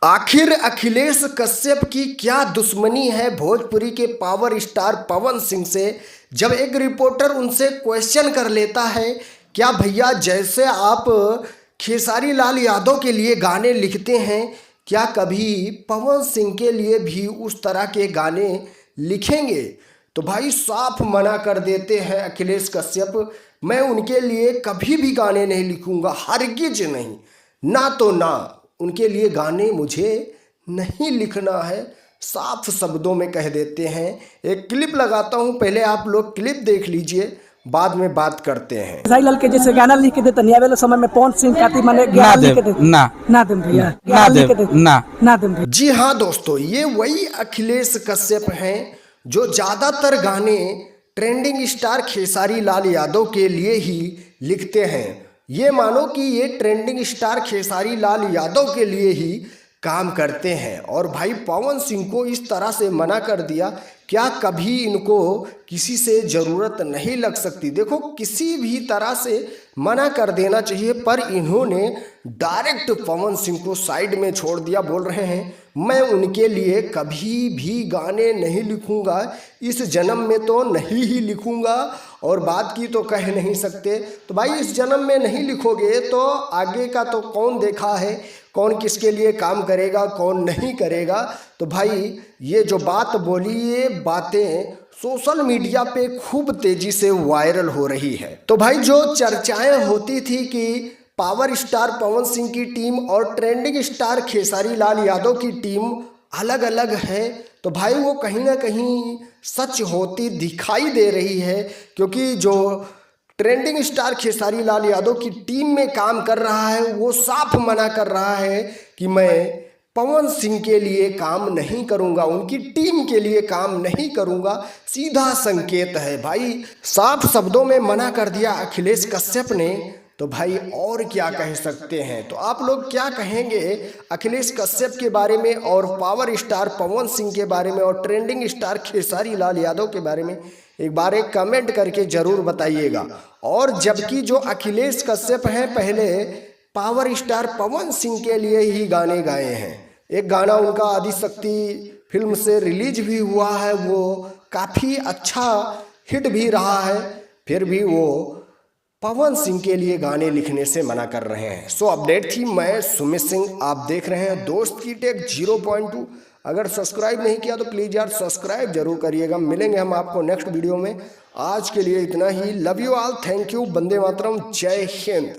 आखिर अखिलेश कश्यप की क्या दुश्मनी है भोजपुरी के पावर स्टार पवन सिंह से। जब एक रिपोर्टर उनसे क्वेश्चन कर लेता है, क्या भैया जैसे आप खेसारी लाल यादव के लिए गाने लिखते हैं, क्या कभी पवन सिंह के लिए भी उस तरह के गाने लिखेंगे? तो भाई साफ मना कर देते हैं अखिलेश कश्यप, मैं उनके लिए कभी भी गाने नहीं लिखूंगा, हरगिज नहीं, ना तो ना, उनके लिए गाने मुझे नहीं लिखना है, साफ शब्दों में कह देते हैं। एक क्लिप लगाता हूं, पहले आप लोग क्लिप देख लीजिए, बाद में बात करते हैं। खेसारी लाल के जैसे गाना लिख के देते नहीं, वाले समय में पवन सिंह खाती माने गाना लिख के देते ना दे भैया, ना दे। जी हाँ दोस्तों, ये वही अखिलेश कश्यप हैं जो ज़्यादातर गाने ट्रेंडिंग स्टार खेसारी लाल यादव के लिए ही लिखते हैं। ये मानो कि ये ट्रेंडिंग स्टार खेसारी लाल यादव के लिए ही काम करते हैं। और भाई पवन सिंह को इस तरह से मना कर दिया, क्या कभी इनको किसी से ज़रूरत नहीं लग सकती? देखो, किसी भी तरह से मना कर देना चाहिए, पर इन्होंने डायरेक्ट पवन सिंह को साइड में छोड़ दिया। बोल रहे हैं मैं उनके लिए कभी भी गाने नहीं लिखूंगा, इस जन्म में तो नहीं ही लिखूंगा, और बात की तो कह नहीं सकते। तो भाई इस जन्म में नहीं लिखोगे तो आगे का तो कौन देखा है, कौन किसके लिए काम करेगा, कौन नहीं करेगा। तो भाई ये जो बात बोली, ये बातें सोशल मीडिया पे खूब तेजी से वायरल हो रही है। तो भाई जो चर्चाएं होती थी कि पावर स्टार पवन सिंह की टीम और ट्रेंडिंग स्टार खेसारी लाल यादव की टीम अलग अलग है, तो भाई वो कहीं ना कहीं सच होती दिखाई दे रही है। क्योंकि जो ट्रेंडिंग स्टार खेसारी लाल यादव की टीम में काम कर रहा है, वो साफ मना कर रहा है कि मैं पवन सिंह के लिए काम नहीं करूंगा, उनकी टीम के लिए काम नहीं करूंगा। सीधा संकेत है भाई, साफ शब्दों में मना कर दिया अखिलेश कश्यप ने। तो भाई और क्या कह सकते हैं? तो आप लोग क्या कहेंगे अखिलेश कश्यप के बारे में, और पावर स्टार पवन सिंह के बारे में, और ट्रेंडिंग स्टार खेसारी लाल यादव के बारे में? एक बार एक कमेंट करके जरूर बताइएगा। और जबकि जो अखिलेश कश्यप हैं, पहले पावर स्टार पवन सिंह के लिए ही गाने गाए हैं। एक गाना उनका आदिशक्ति फिल्म से रिलीज भी हुआ है, वो काफ़ी अच्छा हिट भी रहा है, फिर भी वो पवन सिंह के लिए गाने लिखने से मना कर रहे हैं। सो अपडेट थी, मैं सुमित सिंह, आप देख रहे हैं दोस्त की टेक 0.2। अगर सब्सक्राइब नहीं किया तो प्लीज़ यार सब्सक्राइब जरूर करिएगा। मिलेंगे हम आपको नेक्स्ट वीडियो में। आज के लिए इतना ही। Love you all, thank you, वंदे मातरम, जय हिंद।